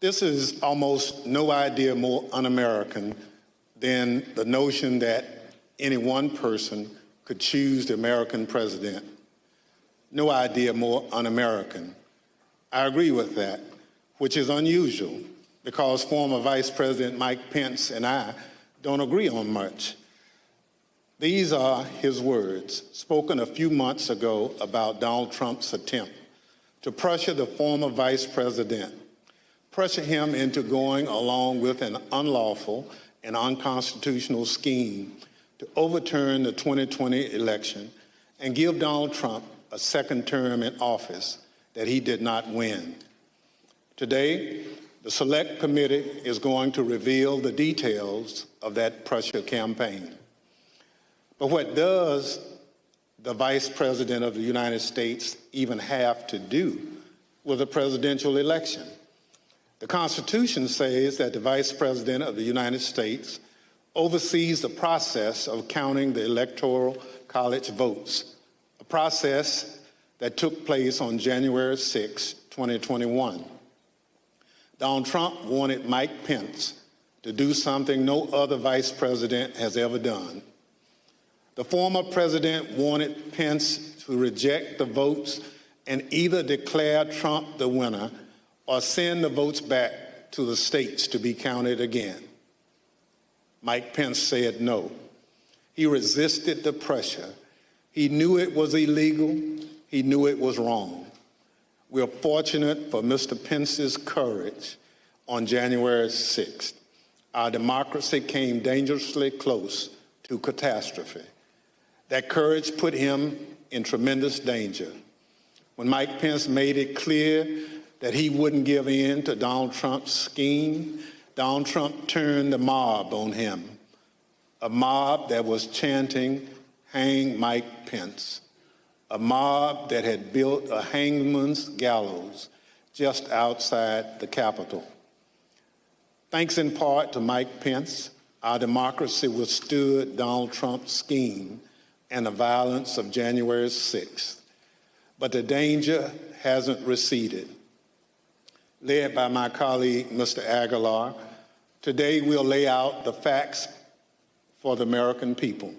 This is almost no idea more un-American than the notion that any one person could choose the American president. No idea more un-American. I agree with that, which is unusual because former Vice President Mike Pence and I don't agree on much. These are his words, spoken a few months ago about Donald Trump's attempt to pressure the former vice president, pressure him into going along with an unlawful and unconstitutional scheme to overturn the 2020 election and give Donald Trump a second term in office that he did not win. Today, the Select Committee is going to reveal the details of that pressure campaign. But what does the Vice President of the United States even have to do with a presidential election? The Constitution says that the Vice President of the United States oversees the process of counting the Electoral College votes, a process that took place on January 6, 2021. Donald Trump wanted Mike Pence to do something no other vice president has ever done. The former president wanted Pence to reject the votes and either declare Trump the winner or send the votes back to the states to be counted again. Mike Pence said no. He resisted the pressure. He knew it was illegal. He knew it was wrong. We're fortunate for Mr. Pence's courage on January 6th. Our democracy came dangerously close to catastrophe. That courage put him in tremendous danger. When Mike Pence made it clear that he wouldn't give in to Donald Trump's scheme, Donald Trump turned the mob on him, a mob that was chanting, "Hang Mike Pence," a mob that had built a hangman's gallows just outside the Capitol. Thanks in part to Mike Pence, our democracy withstood Donald Trump's scheme and the violence of January 6th. But the danger hasn't receded. Led by my colleague, Mr. Aguilar, today we'll lay out the facts for the American people.